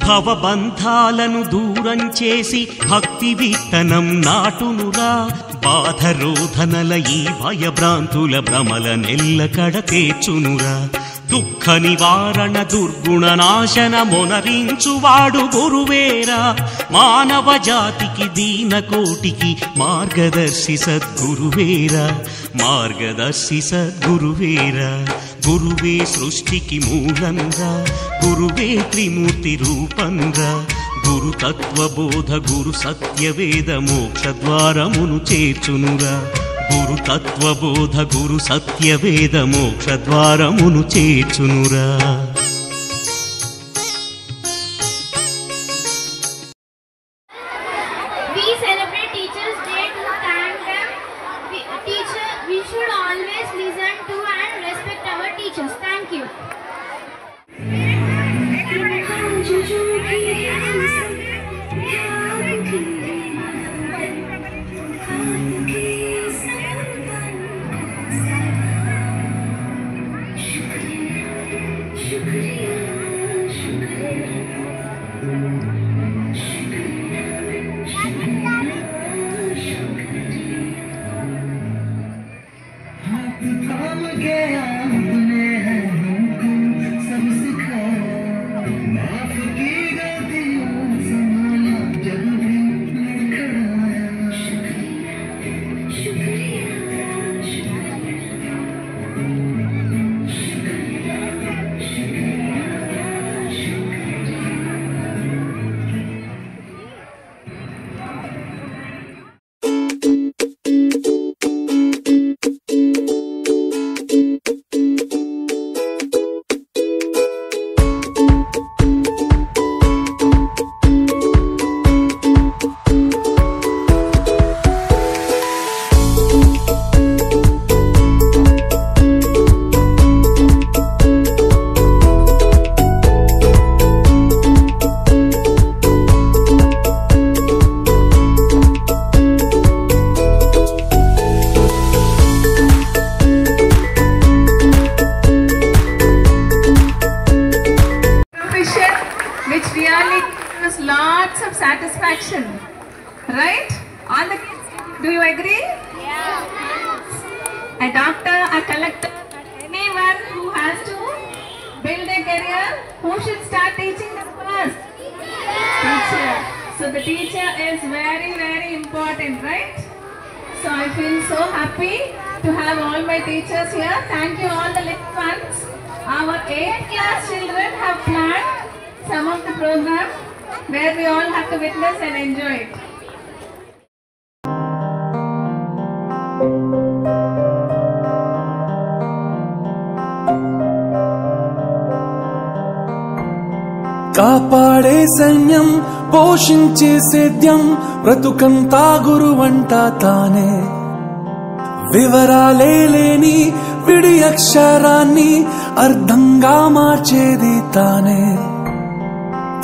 భవబంధాలను దూరం చేసి భక్తి విత్తనం నాటునురా. బాధరోధనల ఈ భయభ్రాంతుల భ్రమల నెల్లకడ తీర్చునురా. దుఃఖ నివారణ దుర్గుణ నాశన మొనరించువాడు గురువేరా. మానవ జాతికి దీన కోటికి మార్గదర్శి సద్గురువేరా. మార్గదర్శి సద్గురువేరా. గురువే సృష్టికి మూలంగా, గురువే త్రిమూర్తి రూపంగా. గురు తత్వబోధ గురు సత్యవేద మోక్ష ద్వారమును చేర్చునురా. గురు తత్వబోధ గురు సత్యవేద మోక్ష ద్వారమును చేర్చునురా. We celebrate Teachers' Day to thank them. We should always listen to and respect our teachers. Thank you. Lots of satisfaction, right? All the kids, do you agree? Yeah. A doctor, a collector, anyone who has to build a career, who should start teaching them first? Teacher. So the teacher is very, very important, right? So I feel so happy to have all my teachers here. Thank you all the little ones. Our 8th class children have planned some of the program where we all have to witness and enjoy it. కాపాడే సైన్యం పోషించే సేద్యం బ్రతుకంతా గురువంట తానే. వివరాలే లేని విడి అక్షరాన్ని అర్థంగా మార్చేది తానే.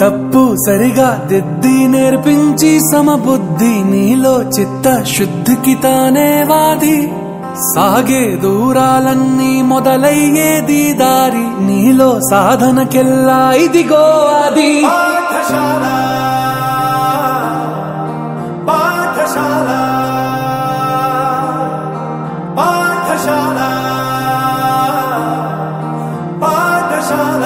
తప్పు సరిగా దిద్ది నేర్పించి సమబుద్ధి నీలో చిత్త శుద్ధికి తానే వాది. సాగే దూరాలన్నీ మొదలయ్యేది దారి నీలో సాధనకెల్లా ఇదిగో అది. పాఠశాల పాఠశాల పాఠశాల పాఠశాల.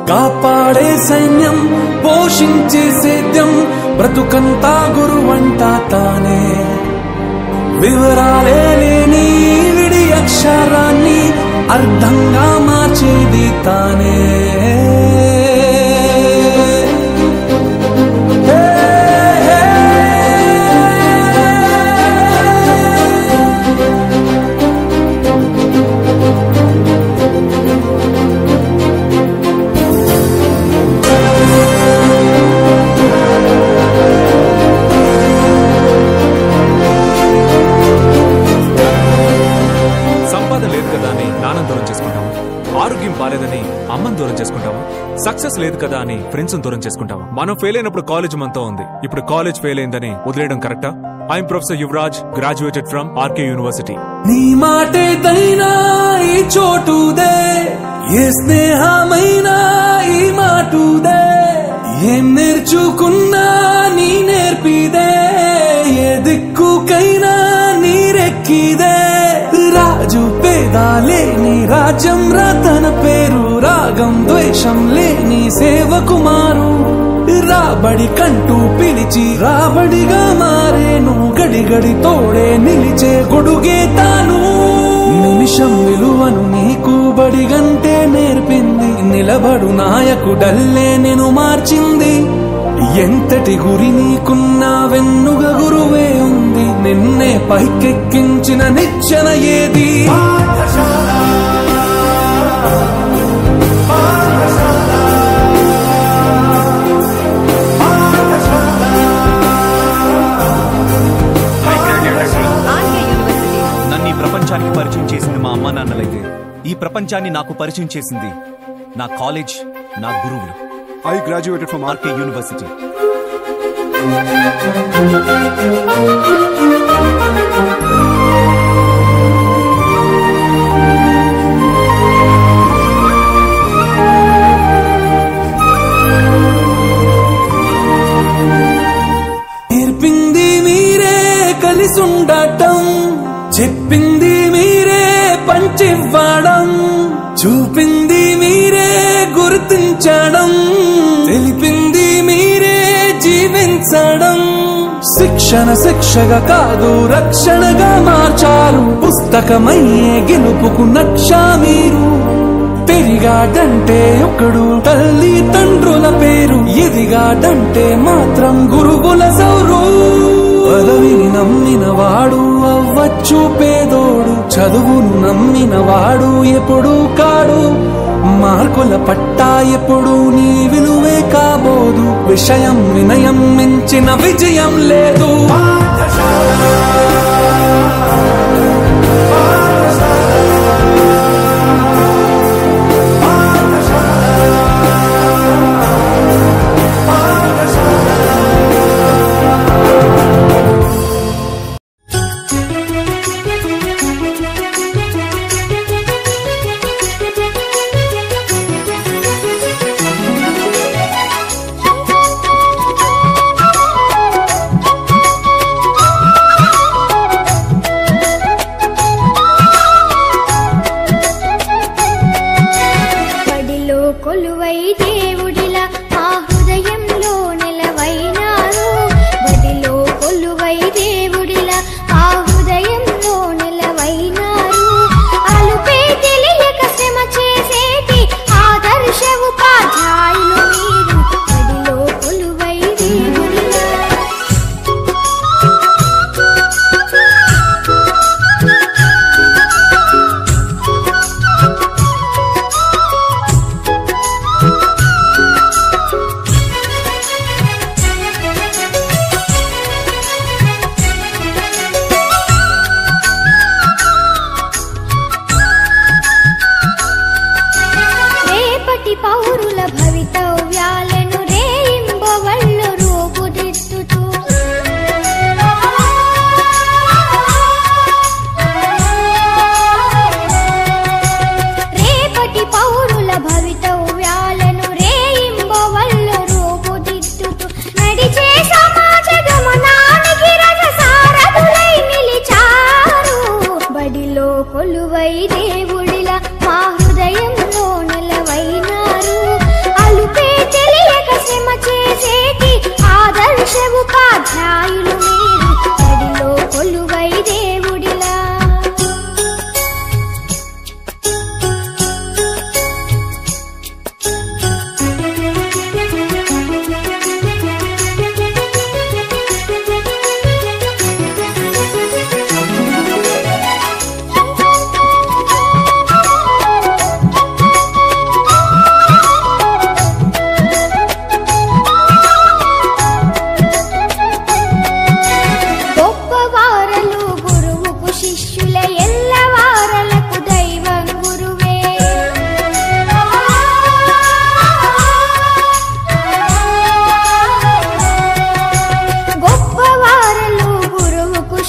కాపాడే సైన్యం పోషించే సేద్యం బ్రతుకంతా గురువంట తానే. వివరాలే లేని విడి అక్షరాన్ని అర్థంగా మార్చేది తానే. ఇంట్రెస్ట్ లేదు కదా అని ఫ్రెండ్స్ దూరం చేసుకుంటావా? మనం ఫెయిల్ అయినప్పుడు కాలేజ్ మనతో ఉంది. ఇప్పుడు కాలేజ్ ఫెయిల్ అయిందని వదిలేయడం కరెక్టా? I'm professor Yuvraj, graduated from RK university. నీ మాటేదైనా ఈ చోటుదే, ఏ స్నేహమైనా ఈ మాటుదే, ఏం నేర్చుకున్నా నీ నేర్పిదే, ఏ దిక్కుకైనా నీరెక్కిదే. రాజు పేదా లేని రాజ్యం రతన పేరు, రాగం ద్వేషం లేని సేవకుమారు. రాబడి కంటూ పిలిచి రాబడిగా మారేను, గడి గడి తోడే నిలిచే గొడుగే తాను. నిమిషం విలువను నీకు బడిగంటే నేర్పింది, నిలబడు నాయకుడల్లే నిన్ను మార్చింది. ఎంతటి గురి నీకున్నా వెన్నుగ గురువే ఉంది, నిన్నే పైకెక్కించిన నిచ్చెన ఏది? నన్ను ఈ ప్రపంచానికి పరిచయం చేసింది మా అమ్మా నాన్నలైతే, ఈ ప్రపంచాన్ని నాకు పరిచయం చేసింది నా కాలేజ్, నా గురువులు. I graduated from RK University. నేర్పింది మీరే కలిసుండటం, చెప్పింది మీరే పంచివ్వడం, చూపింది మీరే గుర్తించడం, తెలిపింది మీరే జీవించడం. శిక్షణ శిక్షగా కాదు రక్షణగా మార్చారు, పుస్తకమయ్యే గెలుపుకు నక్షా మీరు. పెరిగాడంటే ఒకడు తల్లి తండ్రుల పేరు, ఎదిగాడంటే మాత్రం గురువుల సౌరు. పదవిని నమ్మినవాడు అవ్వచ్చు పేదోడు, చదువును నమ్మినవాడు ఎప్పుడు కాడు. మార్కుల పట్టా ఎప్పుడు నీ విలువే కాబోదు, విషయం వినయం మించిన విజయం లేదు.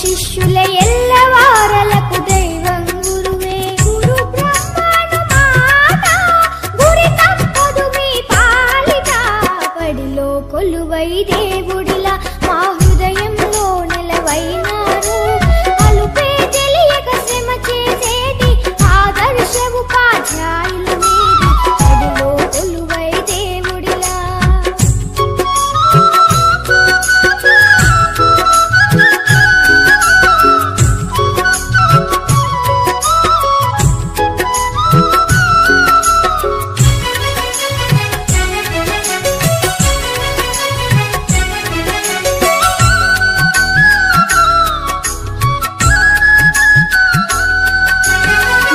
శిష్యుల ఎల్లవారలకు దైవం గురువే. గురు బ్రహ్మను మాట గురి తప్పదు మీ పాలిట. బడిలో కొలువై దేవుడిలా మా హృదయంలో నిలవైనారు. అలుపే తెలియక శ్రమ చేసేటి ఆదర్శ ఉపాధ్యాయులు మీరు. బడిలో కొలువై దేవుడిలా.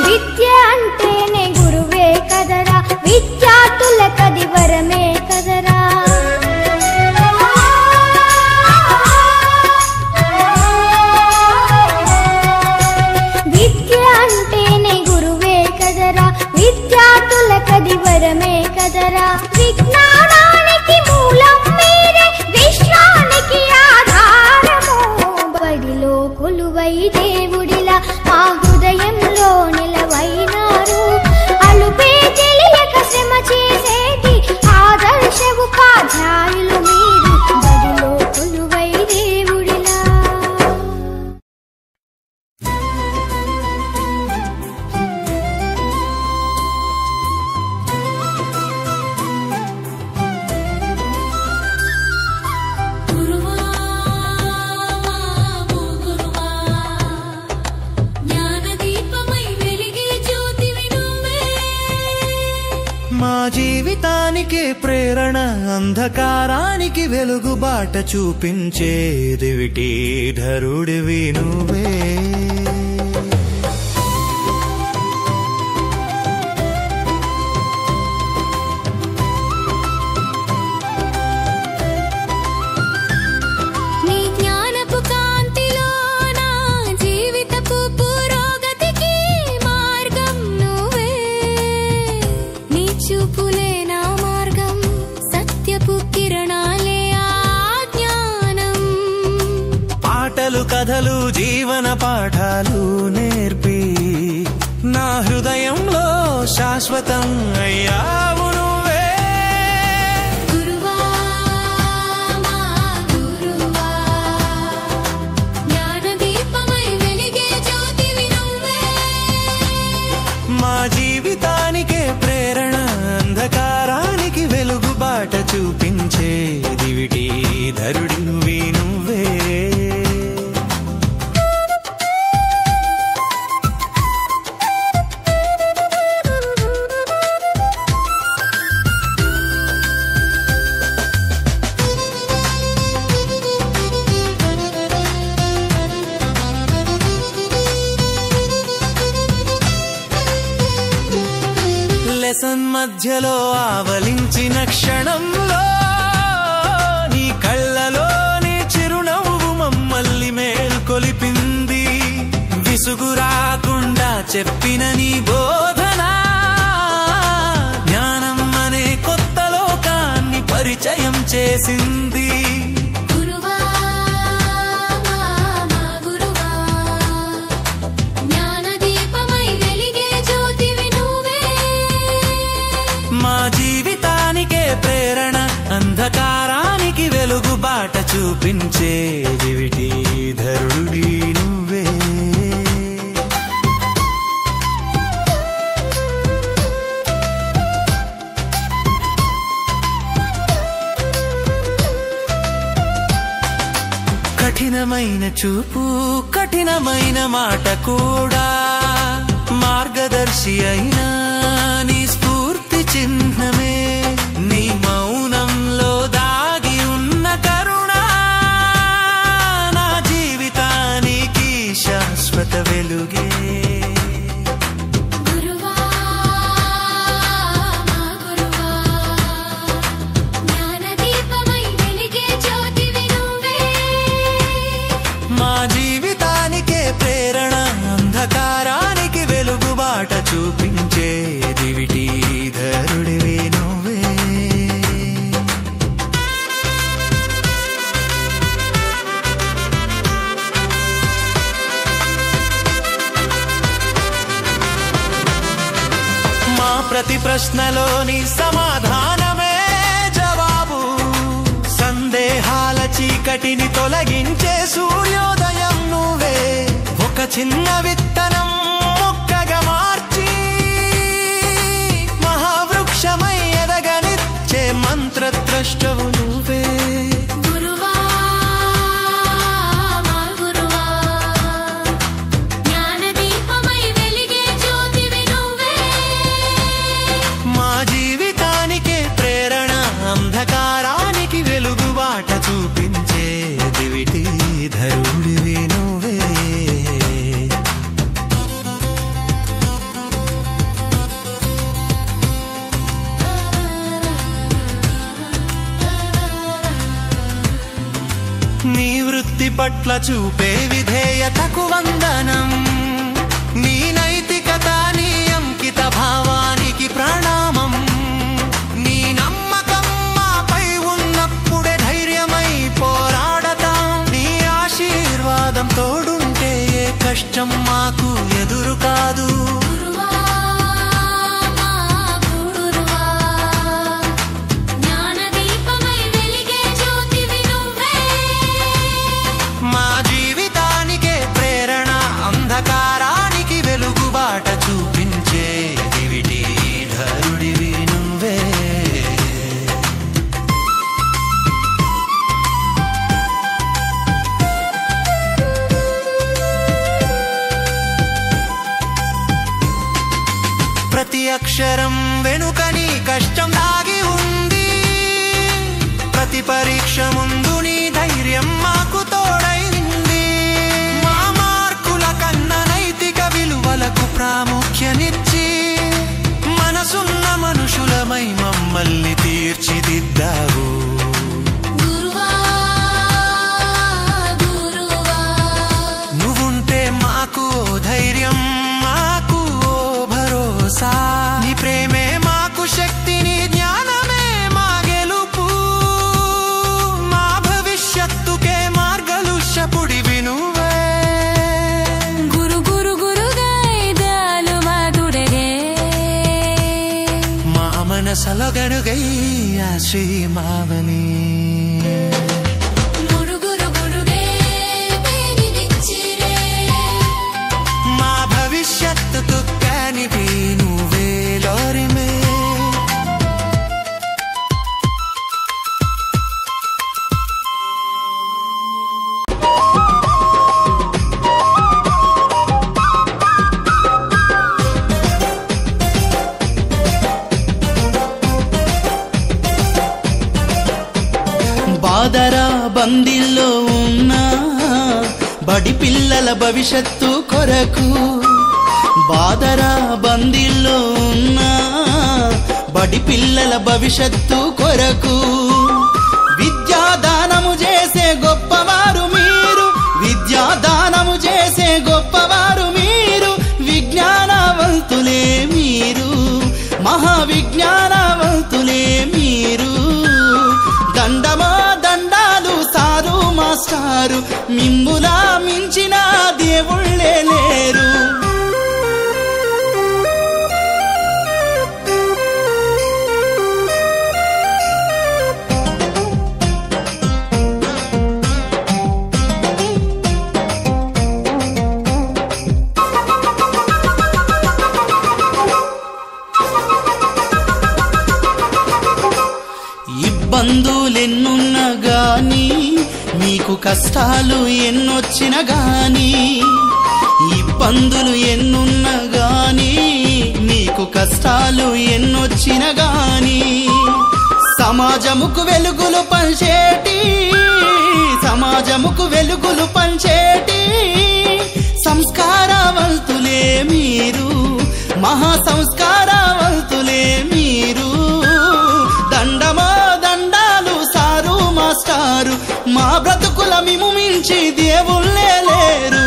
విద్య అంటేనే గురువే కదరా, విద్యార్థులకది వరమే కదరా. విద్య అంటేనే గురువే కదరా, విద్యార్థులకది వరమే కదరా. విజ్ఞానానికి మూలం మీరే, విశ్వానికి ఆధారము. బడిలో కొలువై దేవుడిలా మా హృదయంలో నిలవైనారు. అలుపే తెలియక శ్రమ చేసేటి ఆదర్శ ఉపాధ్యాయులు మీరు. బడిలో కొలువై దేవుడిలా. మా జీవితానికి ప్రేరణ, అంధకారానికి వెలుగు బాట చూపించే దివిటి ధరుడివి నువ్వే. నీ జ్ఞానపు కాంతిలో నా జీవితపు పురోగతికి మార్గం నువ్వే. నీ చూపులే నా మార్గం, సత్యపు కిరణాలే ఆ జ్ఞానం. పాటలు కథలు జీవన పాఠాలు నేర్పి నా హృదయంలో శాశ్వతం అయ్యావు నువ్వే. గురువా మా గురువా, జ్ఞాన దీపమై వెలిగే జ్యోతివి నువ్వే. మా జీవితానికే ప్రేరణ, అంధకారానికి వెలుగు బాట చూపించే దివిటి ధరుడివి నువ్వే. లెసన్ మధ్యలో ఆవలించిన క్షణంలో నీ కళ్ళలోని చిరునవ్వు మమ్మల్ని మేల్కొలిపింది. విసుగు రాకుండా చెప్పిన నీ బోధన జ్ఞానం అనే కొత్త లోకాన్ని పరిచయం చేసింది. గురువా మా గురువా, జ్ఞాన దీపమై వెలిగే జ్యోతివి నువ్వే. మా జీవితానికే ప్రేరణ, అంధకారానికి వెలుగు బాట చూపించే దివిటి ధరుడి నువ్వే. కఠినమైన చూపు, కఠినమైన మాట కూడా మార్గదర్శి అయినా నీ స్ఫూర్తి చిహ్నమే. నీ మౌనంలో దాగి ఉన్న కరుణ నా జీవితానికి శాశ్వత వెలుగే. గురువా మా గురువా, జ్ఞాన దీపమై వెలిగే జ్యోతివి నువ్వే. మా జీవితానికే ప్రేరణ, అంధకారానికి వెలుగు బాట చూపించే దివిటి ధరుడివి నువ్వే. ప్రతి ప్రశ్నలోని సమాధానమే జవాబు. సందేహాల చీకటిని తొలగించే సూర్యోదయం నువ్వే. ఒక చిన్న విత్తనం మొక్కగా మార్చి మహావృక్షమై ఎదగనిచ్చే మంత్రద్రష్టవు నువ్వే. గురువా మా గురువా జ్ఞానదీపమై వెలిగే జ్యోతివి నువ్వే. మా జీవితానికే ప్రేరణ, అంధకారానికి వెలుగుబాట చూపించే దివిటి ధరుడివి నువ్వే. నీ వృత్తి పట్ల చూపే విధేయతకు వందనం. నీ నైతికత, నీ అంకిత భావానికి ప్రణామం. నీ నమ్మకం మాపై ఉన్నప్పుడే ధైర్యమై పోరాడతాం. నీ ఆశీర్వాదం తోడుంటే ఏ కష్టం మాకు ఎదురు కాదు. గురువా మా గురువా జ్ఞానదీపమై వెలిగే జ్యోతివి నువ్వే. మా జీవితానికే ప్రేరణ, అంధకారానికి వెలుగుబాట చూపించే దివిటి ధరుడివి నువ్వే. ప్రతి అక్షరం వెనుక నీ కష్టం దాగి ఉంది. ప్రతి పరీక్ష ముందు నీ ధైర్యం మాకు తోడైంది. మా మార్కుల కన్నా నైతిక విలువలకు ప్రాముఖ్యనిచ్చి మనసున్న మనుషులమై మమ్మల్ని తీర్చిదిద్దావు. గురువా గురువా నువ్వుంటే మాకు ఓ ధైర్యం, మాకు ఓ భరోసా. నీ ప్రేమే మాకు శక్తి, నీ జ్ఞానమే మా గెలుపు. మా భవిష్యత్తుకే మార్గలుషపుడివి నువ్వే. గురు గురు గురుగైదాలు మాధుడగే. మా మనసలొగనుగై ఆ శ్రీ మావని. మురుగురు గురుగే పేరినిచ్చిరే. మా భవిష్యత్తుకు కానివి నువ్వే లోరిమే. బాదరా బందీల్లో ఉన్న బడి పిల్లల భవిష్యత్తు కొరకు. బాదరా బందీల్లో ఉన్న బడి పిల్లల భవిష్యత్తు కొరకు. విద్యాదానము చేసే గొప్పవారు మీరు, విద్యాదానము చేసే గొప్పవారు మీరు. విజ్ఞానవంతులే మీరు, మహావిజ్ఞానవంతులే మీరు. దండమో దండాలు సారు మాస్టారు, మిమ్ములా మించిన దేవుళ్ళే లేరు. ఇబ్బందులెన్నున్నా గాని, మీకు కష్టాలు ఎన్నొచ్చినా గాని. ఇబ్బందులు ఎన్నున్నా గాని, మీకు కష్టాలు ఎన్నొచ్చినా గాని. సమాజముకు వెలుగులు పంచేటి, సమాజముకు వెలుగులు పంచేటి సంస్కారవంతులే మీరు, మహా సంస్కారవంతులే మీరు. దండమో దండాలు సారు మాస్టారు, మా బ్రతుకుల మిము మించి దేవుళ్ళే లేరు.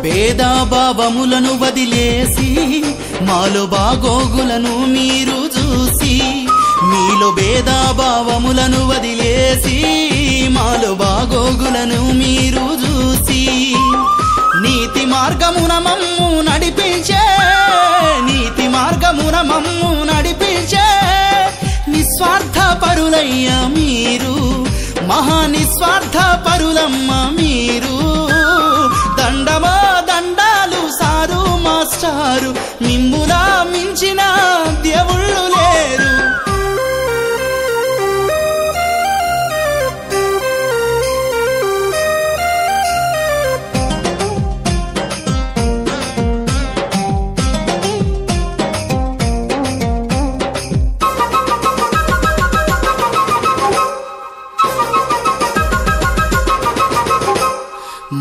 భేదాభావములను వదిలేసి మాలో బాగోగులను మీరు చూసి, మీలో భేదాభావములను వదిలేసి మాలో బాగోగులను మీరు చూసి, నీతి మార్గమున మమ్ము నడిపించే, నీతి మార్గమున మమ్ము నడిపించే నిస్వార్థ పరులయ్య మీరు, మహా నిస్వార్థ పరులమ్మ మీరు. దండమో దండాలు సారు మాస్టారు, మిమ్ములా మించిన దేవుళ్ళు లేరు.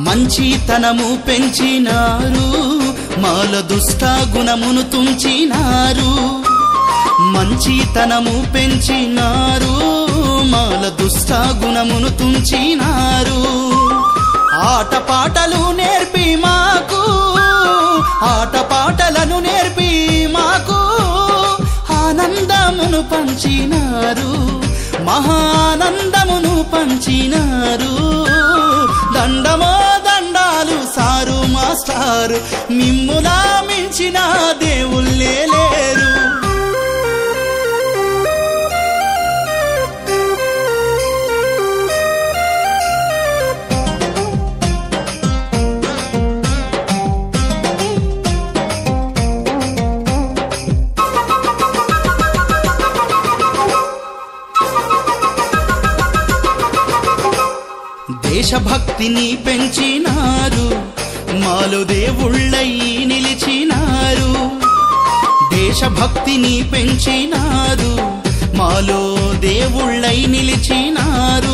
మంచితనము పెంచినారు, మాల దుష్ట గుణమును తుంచినారు. మంచితనము పెంచినారు, మాల దుష్ట గుణమును తుంచినారు. ఆటపాటలు నేర్పి మాకు, ఆటపాటలను నేర్పి మాకు ఆనందమును పంచినారు, మహానందమును పంచినారు. దండమో దండాలు సారు మాస్టారు, మిమ్ములా మించిన దేవుళ్ళే లేరు. దేశభక్తిని పెంచినారు, మాలో దేవుళ్ళై నిలిచినారు. దేశభక్తిని పెంచినారు, మాలో దేవుళ్ళై నిలిచినారు.